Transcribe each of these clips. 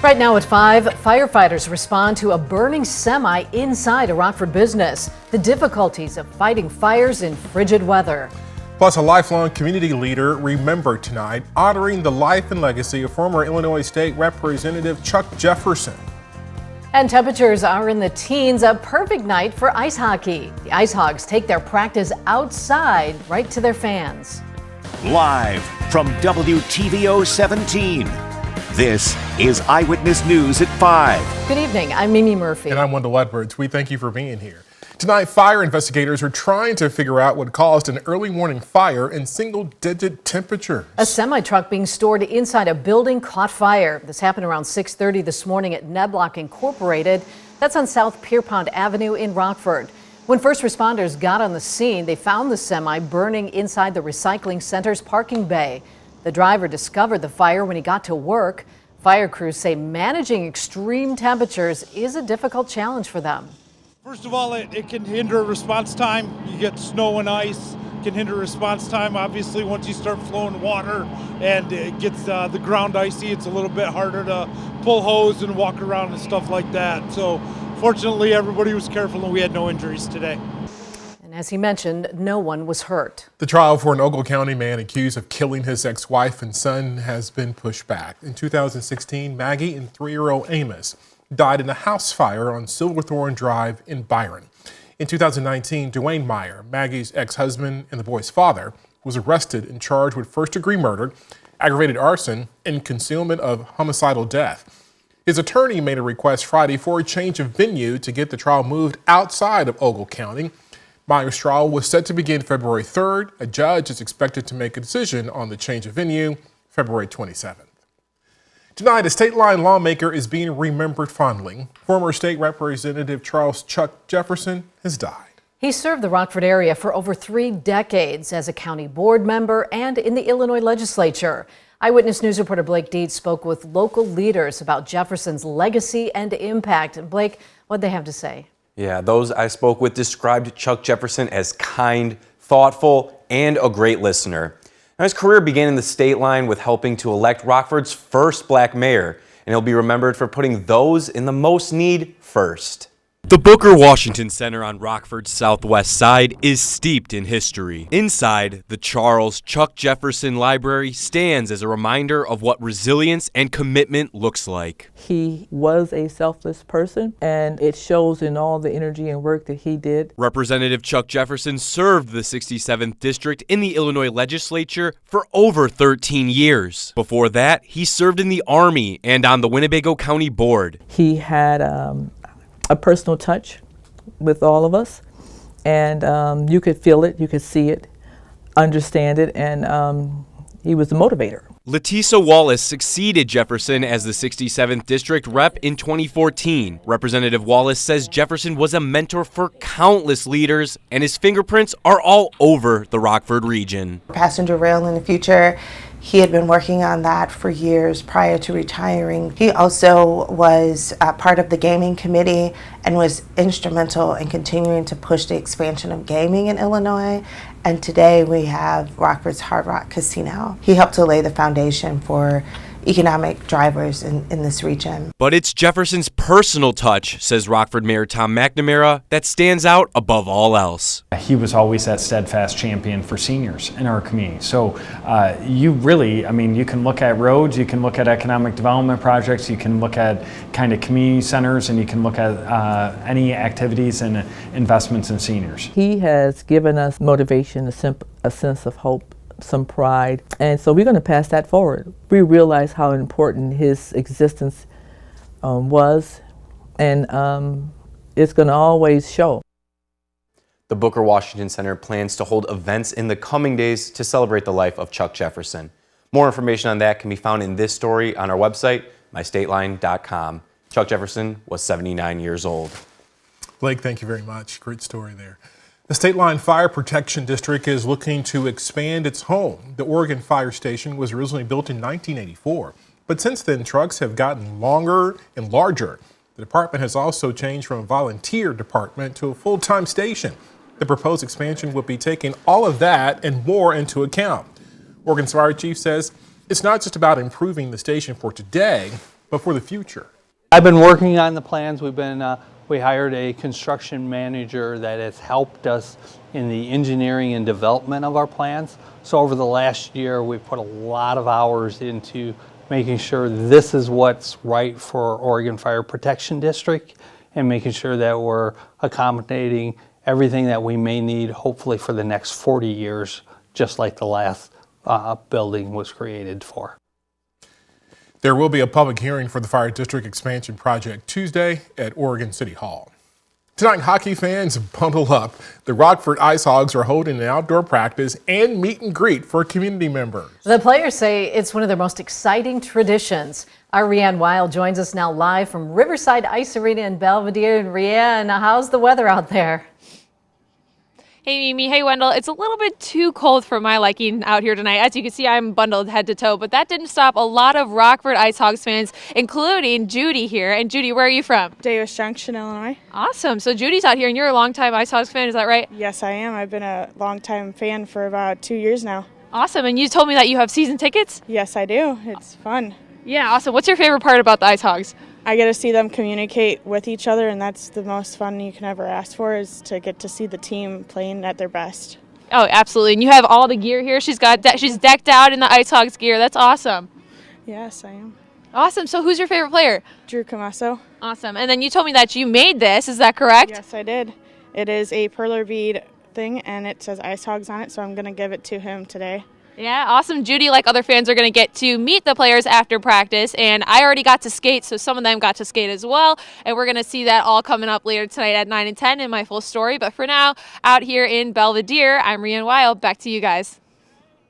Right now at 5, firefighters respond to a burning semi inside a Rockford business. The difficulties of fighting fires in frigid weather. Plus, a lifelong community leader remembered tonight, honoring the life and legacy of former Illinois State Representative Chuck Jefferson. And temperatures are in the teens, a perfect night for ice hockey. The Ice Hogs take their practice outside right to their fans. Live from WTVO 17. This is Eyewitness News at 5. Good evening, I'm Mimi Murphy. And I'm Wendell Edwards. We thank you for being here. Tonight, fire investigators are trying to figure out what caused an early morning fire in single-digit temperatures. A semi-truck being stored inside a building caught fire. This happened around 6:30 this morning at Neblock Incorporated. That's on South Pierpont Avenue in Rockford. When first responders got on the scene, they found the semi burning inside the recycling center's parking bay. The driver discovered the fire when he got to work. Fire crews say managing extreme temperatures is a difficult challenge for them. First of all, it can hinder response time. You get snow and ice, can hinder response time. Obviously, once you start flowing water and it gets the ground icy, it's a little bit harder to pull hose and walk around and stuff like that. So fortunately, everybody was careful and we had no injuries today. And as he mentioned, no one was hurt. The trial for an Ogle County man accused of killing his ex-wife and son has been pushed back. In 2016, Maggie and 3-year-old Amos died in a house fire on Silverthorne Drive in Byron. In 2019, Dwayne Meyer, Maggie's ex-husband and the boy's father, was arrested and charged with first-degree murder, aggravated arson, and concealment of homicidal death. His attorney made a request Friday for a change of venue to get the trial moved outside of Ogle County. Meyer's trial was set to begin February 3rd. A judge is expected to make a decision on the change of venue February 27th. Tonight, a state line lawmaker is being remembered fondly. Former State Representative Charles Chuck Jefferson has died. He served the Rockford area for over 3 decades as a county board member and in the Illinois legislature. Eyewitness News reporter Blake Deeds spoke with local leaders about Jefferson's legacy and impact. And Blake, what'd they have to say? Yeah, those I spoke with described Chuck Jefferson as kind, thoughtful, and a great listener. Now, his career began in the state line with helping to elect Rockford's first black mayor, and he'll be remembered for putting those in the most need first. The Booker Washington Center on Rockford's southwest side is steeped in history. Inside, the Charles Chuck Jefferson Library stands as a reminder of what resilience and commitment looks like. He was a selfless person, and it shows in all the energy and work that he did. Representative Chuck Jefferson served the 67th District in the Illinois legislature for over 13 years. Before that, he served in the Army and on the Winnebago County Board. He had a personal touch with all of us, and you could feel it, you could see it, understand it, and he was the motivator. Letisa Wallace succeeded Jefferson as the 67th District Rep in 2014. Representative Wallace says Jefferson was a mentor for countless leaders, and his fingerprints are all over the Rockford region. Passenger rail in the future. He had been working on that for years prior to retiring. He also was part of the gaming committee and was instrumental in continuing to push the expansion of gaming in Illinois. And today we have Rockford's Hard Rock Casino. He helped to lay the foundation for economic drivers in this region. But it's Jefferson's personal touch, says Rockford Mayor Tom McNamara, that stands out above all else. He was always that steadfast champion for seniors in our community. So you really, you can look at roads, you can look at economic development projects, you can look at kind of community centers, and you can look at any activities and investments in seniors. He has given us motivation, a sense of hope, some pride, and so we're going to pass that forward. We realize how important his existence was, and it's going to always show. The Booker Washington Center plans to hold events in the coming days to celebrate the life of Chuck Jefferson. More information on that can be found in this story on our website, mystateline.com. Chuck Jefferson was 79 years old. Blake, thank you very much. Great story there. The State Line Fire Protection District is looking to expand its home. The Oregon Fire Station was originally built in 1984, but since then trucks have gotten longer and larger. The department has also changed from a volunteer department to a full-time station. The proposed expansion will be taking all of that and more into account. Oregon's fire chief says it's not just about improving the station for today, but for the future. I've been working on the plans. We hired a construction manager that has helped us in the engineering and development of our plans. So over the last year, we've put a lot of hours into making sure this is what's right for Oregon Fire Protection District and making sure that we're accommodating everything that we may need, hopefully for the next 40 years, just like the last building was created for. There will be a public hearing for the Fire District Expansion Project Tuesday at Oregon City Hall. Tonight, hockey fans, bundle up. The Rockford Ice Hogs are holding an outdoor practice and meet and greet for community members. The players say it's one of their most exciting traditions. Our Rianne Weil joins us now live from Riverside Ice Arena in Belvedere. And Rianne, how's the weather out there? Hey, Mimi. Hey, Wendell. It's a little bit too cold for my liking out here tonight. As you can see, I'm bundled head to toe, but that didn't stop a lot of Rockford Ice Hogs fans, including Judy here. And Judy, where are you from? Davis Junction, Illinois. Awesome. So Judy's out here, and you're a longtime Ice Hogs fan. Is that right? Yes, I am. I've been a longtime fan for about 2 years now. Awesome. And you told me that you have season tickets? Yes, I do. It's fun. Yeah, awesome. What's your favorite part about the Ice Hogs? I get to see them communicate with each other, and that's the most fun you can ever ask for, is to get to see the team playing at their best. Oh, absolutely. And you have all the gear here. She's decked out in the Ice Hogs gear. That's awesome. Yes, I am. Awesome. So who's your favorite player? Drew Camasso. Awesome. And then you told me that you made this. Is that correct? Yes, I did. It is a perler bead thing, and it says Ice Hogs on it, so I'm going to give it to him today. Yeah, awesome. Judy, like other fans, are going to get to meet the players after practice, and I already got to skate, so some of them got to skate as well, and we're going to see that all coming up later tonight at 9 and 10 in my full story. But for now, out here in Belvedere, I'm Rianne Weil. Back to you guys.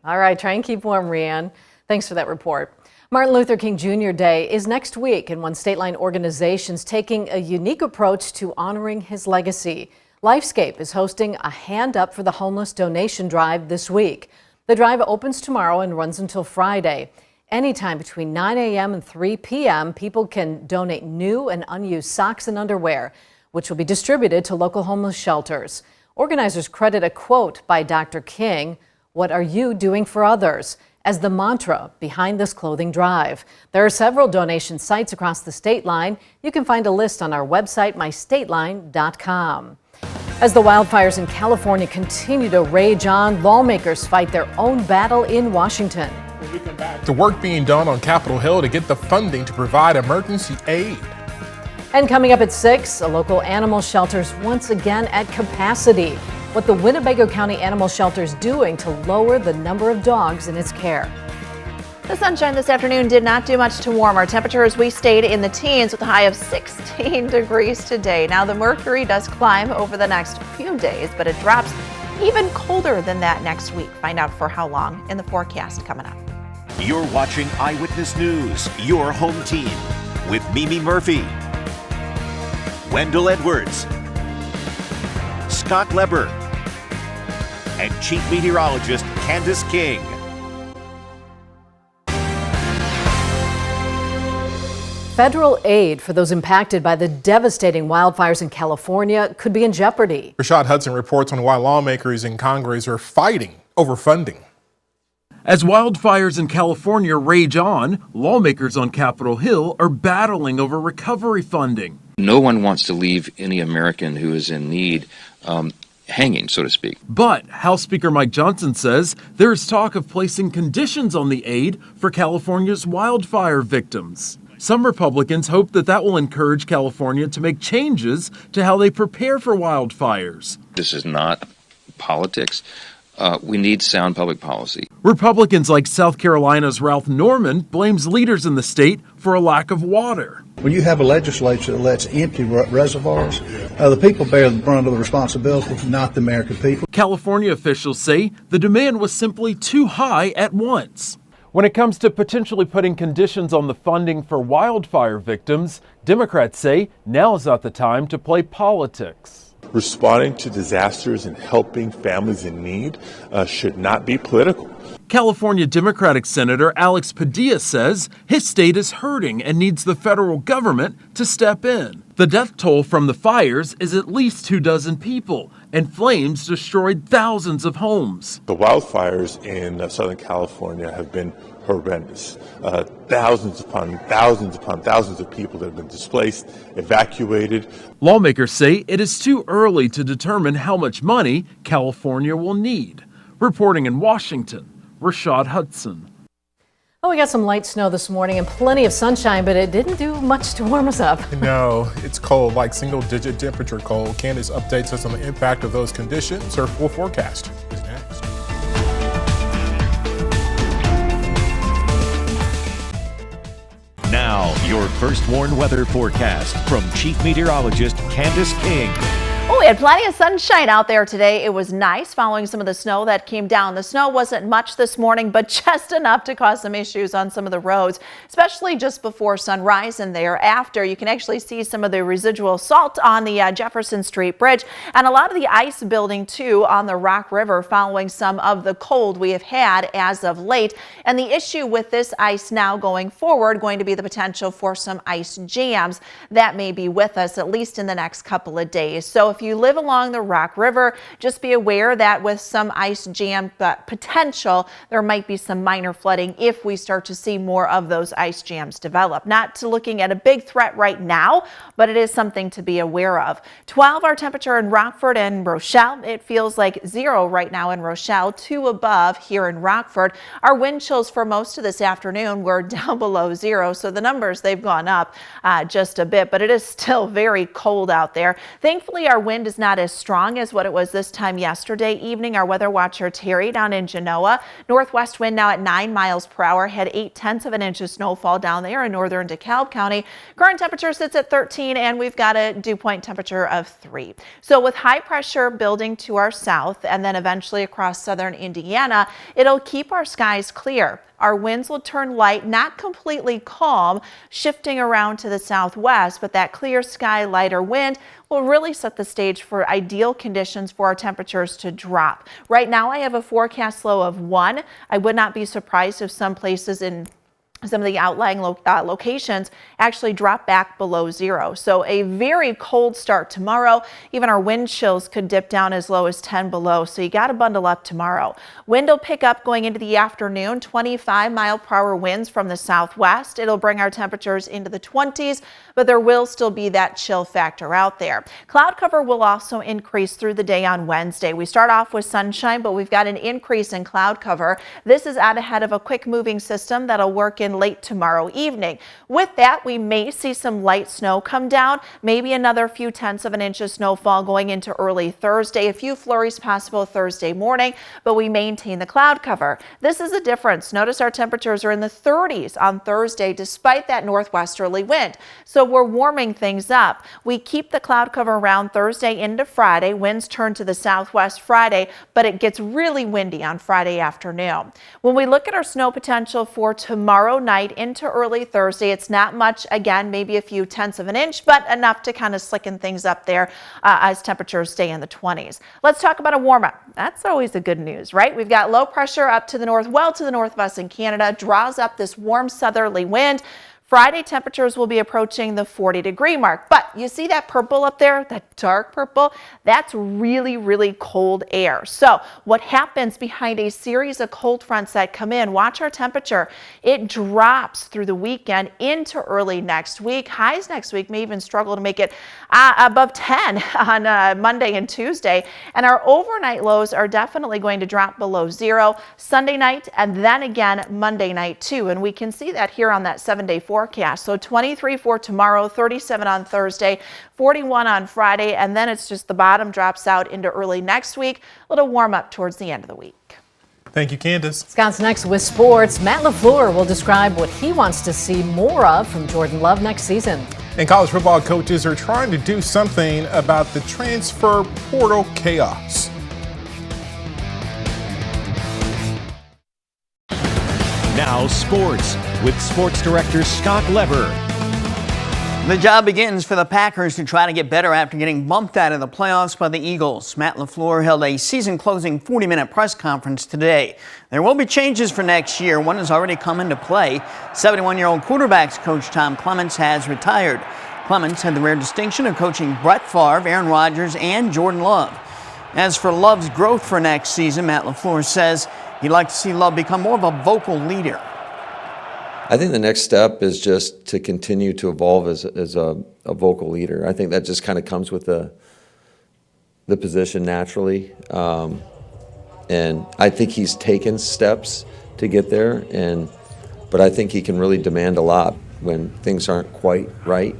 All right, try and keep warm, Rianne. Thanks for that report. Martin Luther King Jr. Day is next week, and one state-line organization's taking a unique approach to honoring his legacy. Lifescape is hosting a Hand Up for the Homeless donation drive this week. The drive opens tomorrow and runs until Friday. Anytime between 9 a.m. and 3 p.m., people can donate new and unused socks and underwear, which will be distributed to local homeless shelters. Organizers credit a quote by Dr. King, "What are you doing for others?" as the mantra behind this clothing drive. There are several donation sites across the state line. You can find a list on our website, mystateline.com. As the wildfires in California continue to rage on, lawmakers fight their own battle in Washington. When we come back, the work being done on Capitol Hill to get the funding to provide emergency aid. And coming up at 6, a local animal shelter's once again at capacity. What the Winnebago County Animal Shelter is doing to lower the number of dogs in its care. The sunshine this afternoon did not do much to warm our temperatures. We stayed in the teens with a high of 16 degrees today. Now the mercury does climb over the next few days, but it drops even colder than that next week. Find out for how long in the forecast coming up. You're watching Eyewitness News, your home team, with Mimi Murphy, Wendell Edwards, Scott Leber, and Chief Meteorologist Candace King. Federal aid for those impacted by the devastating wildfires in California could be in jeopardy. Rashad Hudson reports on why lawmakers in Congress are fighting over funding. As wildfires in California rage on, lawmakers on Capitol Hill are battling over recovery funding. No one wants to leave any American who is in need hanging, so to speak. But House Speaker Mike Johnson says there is talk of placing conditions on the aid for California's wildfire victims. Some Republicans hope that will encourage California to make changes to how they prepare for wildfires. This is not politics. We need sound public policy. Republicans like South Carolina's Ralph Norman blames leaders in the state for a lack of water. When you have a legislature that lets empty reservoirs, the people bear the brunt of the responsibility, not the American people. California officials say the demand was simply too high at once. When it comes to potentially putting conditions on the funding for wildfire victims, Democrats say now is not the time to play politics. Responding to disasters and helping families in need should not be political. California Democratic Senator Alex Padilla says his state is hurting and needs the federal government to step in. The death toll from the fires is at least 24 people, and flames destroyed thousands of homes. The wildfires in Southern California have been horrendous. Thousands upon thousands upon thousands of people that have been displaced, evacuated. Lawmakers say it is too early to determine how much money California will need. Reporting in Washington, Rashad Hudson. Oh, we got some light snow this morning and plenty of sunshine, but it didn't do much to warm us up. No, it's cold, like single-digit temperature cold. Candace updates us on the impact of those conditions. Her full forecast is next. Now, your first warned weather forecast from Chief Meteorologist Candace King. Oh, we had plenty of sunshine out there today. It was nice following some of the snow that came down. The snow wasn't much this morning, but just enough to cause some issues on some of the roads, especially just before sunrise and thereafter. You can actually see some of the residual salt on the Jefferson Street Bridge and a lot of the ice building too on the Rock River following some of the cold we have had as of late. And the issue with this ice now going forward going to be the potential for some ice jams that may be with us at least in the next couple of days. So if you live along the Rock River, just be aware that with some ice jam potential, there might be some minor flooding if we start to see more of those ice jams develop. Not looking at a big threat right now, but it is something to be aware of. 12 our temperature in Rockford and Rochelle. It feels like 0 right now in Rochelle, 2 above here in Rockford. Our wind chills for most of this afternoon were down below 0, so the numbers, they've gone up just a bit, but it is still very cold out there. Thankfully, our wind is not as strong as what it was this time yesterday evening. Our weather watcher Terry down in Genoa. Northwest wind now at 9 miles per hour. Had 0.8 of an inch of snowfall down there in northern DeKalb County. Current temperature sits at 13 and we've got a dew point temperature of 3. So with high pressure building to our south and then eventually across southern Indiana, it'll keep our skies clear. Our winds will turn light, not completely calm, shifting around to the southwest, but that clear sky, lighter wind will really set the stage for ideal conditions for our temperatures to drop. Right now, I have a forecast low of 1. I would not be surprised if some places in some of the outlying locations actually drop back below 0. So a very cold start tomorrow. Even our wind chills could dip down as low as 10 below. So you got to bundle up tomorrow. Wind will pick up going into the afternoon, 25-mile-per-hour winds from the southwest. It'll bring our temperatures into the 20s, but there will still be that chill factor out there. Cloud cover will also increase through the day on Wednesday. We start off with sunshine, but we've got an increase in cloud cover. This is out ahead of a quick moving system that'll work in late tomorrow evening. With that, we may see some light snow come down, maybe another few tenths of an inch of snowfall going into early Thursday. A few flurries possible Thursday morning, but we maintain the cloud cover. This is a difference. Notice our temperatures are in the 30s on Thursday despite that northwesterly wind. So we're warming things up. We keep the cloud cover around Thursday into Friday. Winds turn to the southwest Friday, but it gets really windy on Friday afternoon. When we look at our snow potential for tomorrow night into early Thursday, it's not much. Again, maybe a few tenths of an inch, but enough to kind of slicken things up there as temperatures stay in the 20s. Let's talk about a warm up. That's always the good news, right? We've got low pressure up to the north, well to the north of us in Canada, draws up this warm southerly wind. Friday temperatures will be approaching the 40-degree mark, but you see that purple up there, that dark purple? That's really, really cold air. So what happens behind a series of cold fronts that come in, watch our temperature. It drops through the weekend into early next week. Highs next week may even struggle to make it above 10 on Monday and Tuesday. And our overnight lows are definitely going to drop below 0 Sunday night and then again Monday night too. And we can see that here on that 7-day forecast. So 23 for tomorrow, 37 on Thursday, 41 on Friday, and then it's just the bottom drops out into early next week. A little warm up towards the end of the week. Thank you, Candace. Scott's next with sports. Matt LaFleur will describe what he wants to see more of from Jordan Love next season. And college football coaches are trying to do something about the transfer portal chaos. Now sports with sports director Scott Leber. The job begins for the Packers to try to get better after getting bumped out of the playoffs by the Eagles. Matt LaFleur held a season-closing 40-minute press conference today. There will be changes for next year. One has already come into play. 71-year-old quarterbacks coach Tom Clements has retired. Clements had the rare distinction of coaching Brett Favre, Aaron Rodgers, and Jordan Love. As for Love's growth for next season, Matt LaFleur says he'd like to see Love become more of a vocal leader. I think the next step is just to continue to evolve as a vocal leader. I think that just kind of comes with the position naturally. And I think he's taken steps to get there, but I think he can really demand a lot when things aren't quite right.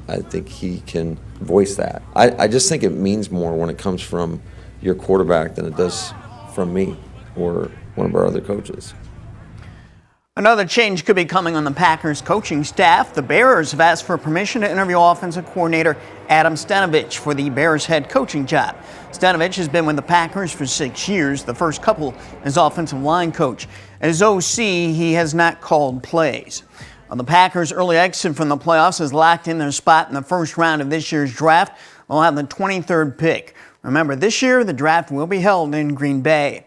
I think he can voice that. I just think it means more when it comes from your quarterback than it does from me or one of our other coaches. Another change could be coming on the Packers coaching staff. The Bears have asked for permission to interview offensive coordinator Adam Stenavich for the Bears head coaching job. Stenavich has been with the Packers for 6 years, the first couple as offensive line coach. As OC, he has not called plays. The Packers' early exit from the playoffs has locked in their spot in the first round of this year's draft. They'll have the 23rd pick. Remember, this year the draft will be held in Green Bay.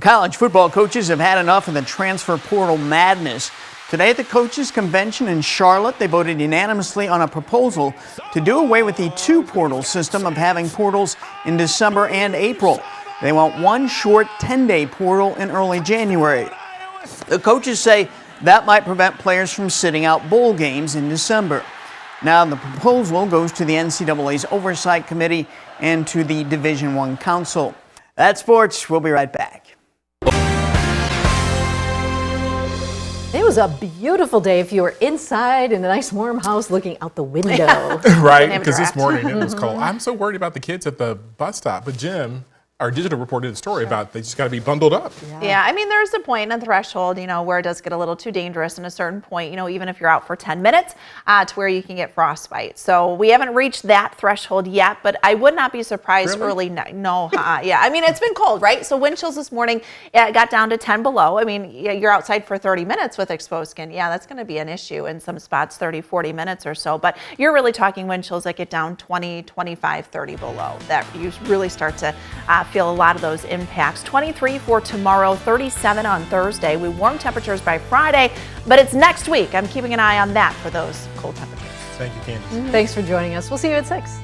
College football coaches have had enough of the transfer portal madness. Today at the coaches' convention in Charlotte, they voted unanimously on a proposal to do away with the two-portal system of having portals in December and April. They want one short 10-day portal in early January. The coaches say that might prevent players from sitting out bowl games in December. Now the proposal goes to the NCAA's Oversight Committee and to the Division I Council. That's sports. We'll be right back. It was a beautiful day if you were inside in a nice warm house looking out the window. Right, because this morning it was cold. I'm so worried about the kids at the bus stop, but Jim, our digital reported a story about they just got to be bundled up. Yeah, I mean, there's a point and a threshold, where it does get a little too dangerous in a certain point, even if you're out for 10 minutes to where you can get frostbite. So we haven't reached that threshold yet, but I would not be surprised early. No, yeah, I mean, it's been cold, right? So wind chills this morning got down to 10 below. I mean, you're outside for 30 minutes with exposed skin. Yeah, that's going to be an issue in some spots, 30, 40 minutes or so. But you're really talking wind chills that get down 20, 25, 30 below. That you really start to feel a lot of those impacts. 23 for tomorrow, 37 on Thursday. We warm temperatures by Friday, but it's next week. I'm keeping an eye on that for those cold temperatures. Thank you, Candace. Thanks for joining us. We'll see you at 6.